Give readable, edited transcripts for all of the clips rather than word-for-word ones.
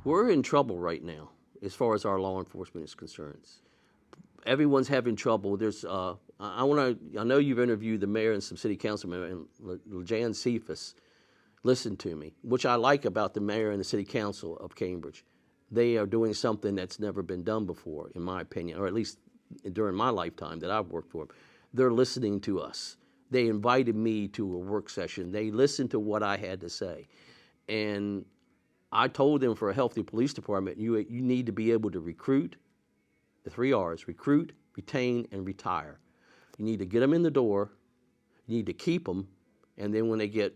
We're in trouble right now as far as our law enforcement is concerned. Everyone's having trouble. I know you've interviewed the mayor and some city councilmen, and LeJan Cephas. Listen to me, which I like about the mayor and the city council of Cambridge. They are doing something that's never been done before, in my opinion, or at least during my lifetime that I've worked for them. They're listening to us. They invited me to a work session. They listened to what I had to say. And I told them, for a healthy police department, you need to be able to recruit, the 3 R's, recruit, retain, and retire. You need to get them in the door, you need to keep them, and then when they get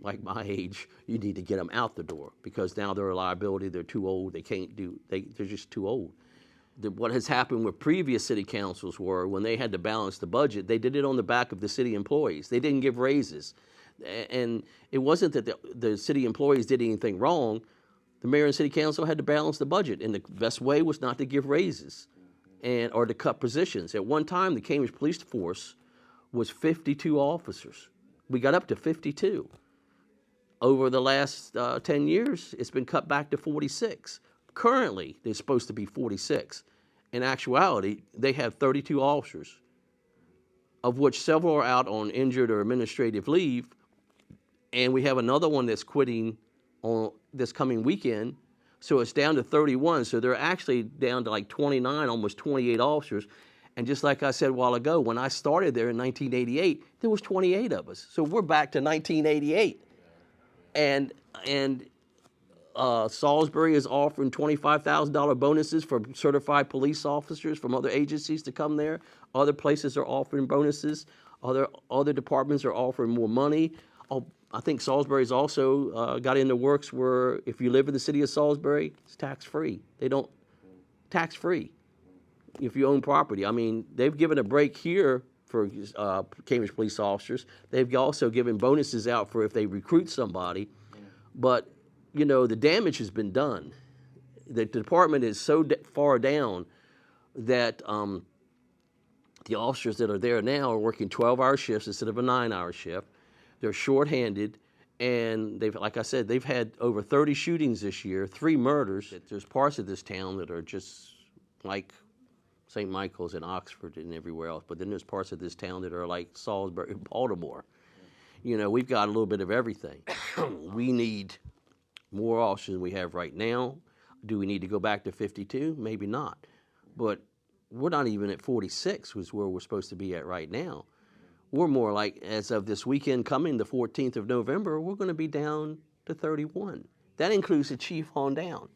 like my age, you need to get them out the door, because now they're a liability, they're too old, they're just too old. What has happened with previous city councils were, when they had to balance the budget, they did it on the back of the city employees. They didn't give raises. And it wasn't that the city employees did anything wrong. The mayor and city council had to balance the budget, and the best way was not to give raises or to cut positions. At one time, the Cambridge police force was 52 officers. We got up to 52. Over the last 10 years, it's been cut back to 46. Currently, they're supposed to be 46. In actuality, they have 32 officers, of which several are out on injured or administrative leave, and we have another one that's quitting on this coming weekend, so it's down to 31. So they're actually down to like 29, almost 28 officers. And just like I said a while ago, when I started there in 1988, there was 28 of us. So we're back to 1988. And Salisbury is offering $25,000 bonuses for certified police officers from other agencies to come there. Other places are offering bonuses. Other departments are offering more money. I think Salisbury's also got in the works where if you live in the city of Salisbury, it's tax-free. They don't, tax-free if you own property. I mean, they've given a break here for Cambridge police officers. They've also given bonuses out for if they recruit somebody. But, you know, the damage has been done. The department is so far down that the officers that are there now are working 12-hour shifts instead of a 9-hour shift. They're shorthanded, and like I said, they've had over 30 shootings this year, 3 murders. There's parts of this town that are just like St. Michael's and Oxford and everywhere else, but then there's parts of this town that are like Salisbury and Baltimore. You know, we've got a little bit of everything. We need more officers than we have right now. Do we need to go back to 52? Maybe not. But we're not even at 46, which is where we're supposed to be at right now. We're more like, as of this weekend coming, the 14th of November, we're going to be down to 31. That includes the chief on down.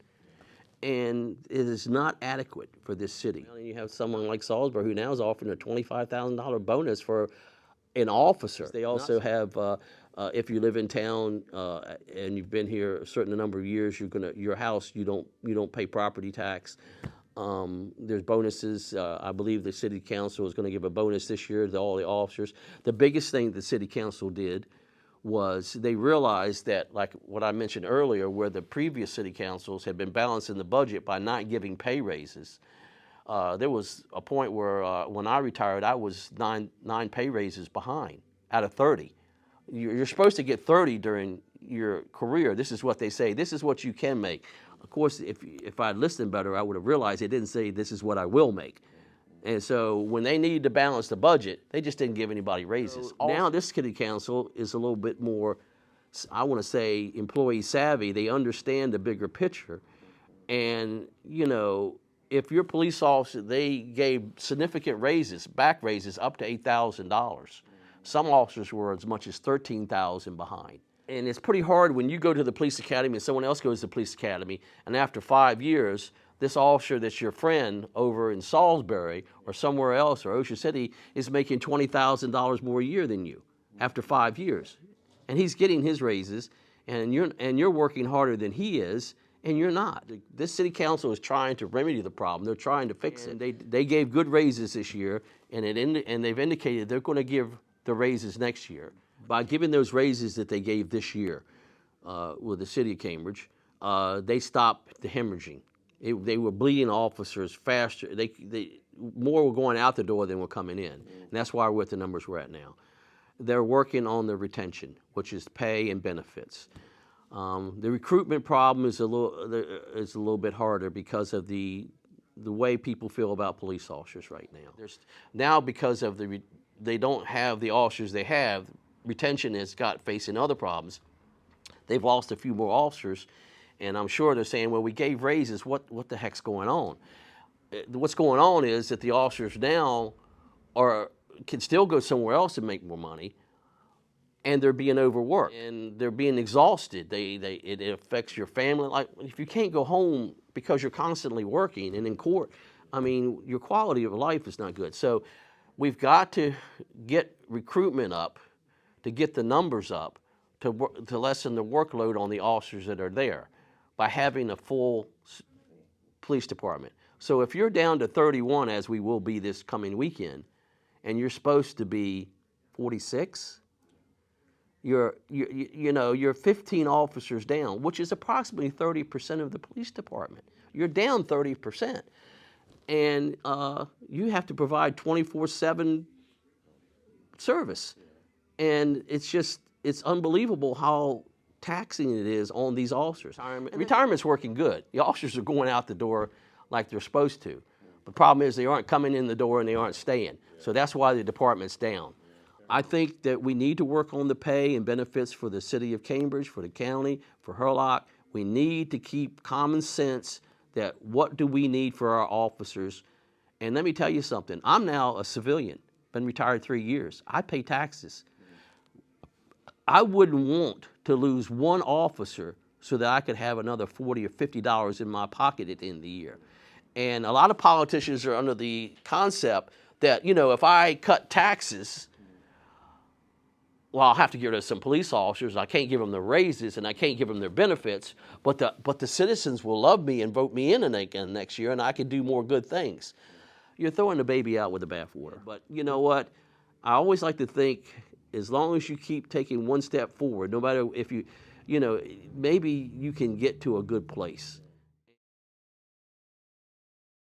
And it is not adequate for this city. You have someone like Salisbury who now is offering a $25,000 bonus for an officer. They also have, if you live in town and you've been here a certain number of years, your house, you don't pay property tax. There's bonuses. I believe the city council is going to give a bonus this year to all the officers. The biggest thing the city council did was they realized that, like what I mentioned earlier, where the previous city councils had been balancing the budget by not giving pay raises. There was a point where when I retired, I was nine pay raises behind out of 30. You're supposed to get 30 during your career. This is what they say. This is what you can make. Of course, if I'd listened better, I would have realized they didn't say this is what I will make. And so when they needed to balance the budget, they just didn't give anybody raises. Now this city council is a little bit more, I want to say, employee savvy. They understand the bigger picture. And, you know, if your police officer, they gave significant raises, back raises, up to $8,000. Some officers were as much as $13,000 behind. And it's pretty hard when you go to the police academy and someone else goes to the police academy, and after 5 years, this officer that's your friend over in Salisbury or somewhere else or Ocean City is making $20,000 more a year than you after 5 years. And he's getting his raises, and you're working harder than he is, and you're not. This city council is trying to remedy the problem. They're trying to fix it. They gave good raises this year, and they've indicated they're going to give the raises next year. By giving those raises that they gave this year with the city of Cambridge, they stopped the hemorrhaging. They were bleeding officers faster. More were going out the door than were coming in. And that's why we're at the numbers we're at now. They're working on the retention, which is pay and benefits. The recruitment problem is a little bit harder because of the way people feel about police officers right now. Now because of they don't have the officers they have, retention has got facing other problems. They've lost a few more officers, and I'm sure they're saying, well, we gave raises, what the heck's going on? What's going on is that the officers now can still go somewhere else and make more money, and they're being overworked and they're being exhausted. It affects your family. Like if you can't go home because you're constantly working and in court, I mean, your quality of life is not good. So we've got to get recruitment up, to get the numbers up, to lessen the workload on the officers that are there by having a full police department. So if you're down to 31, as we will be this coming weekend, and you're supposed to be 46, you're 15 officers down, which is approximately 30% of the police department. You're down 30%. And you have to provide 24/7 service. And it's unbelievable how taxing it is on these officers. Retirement's working good. The officers are going out the door like they're supposed to. The problem is they aren't coming in the door and they aren't staying. So that's why the department's down. I think that we need to work on the pay and benefits for the city of Cambridge, for the county, for Hurlock. We need to keep common sense that what do we need for our officers. And let me tell you something. I'm now a civilian, been retired 3 years. I pay taxes. I wouldn't want to lose one officer so that I could have another $40 or $50 in my pocket at the end of the year. And a lot of politicians are under the concept that, if I cut taxes, well, I'll have to get rid of some police officers. I can't give them the raises and I can't give them their benefits, but the citizens will love me and vote me in again next year, and I can do more good things. You're throwing the baby out with the bathwater. But you know what? I always like to think, as long as you keep taking one step forward, no matter if maybe you can get to a good place.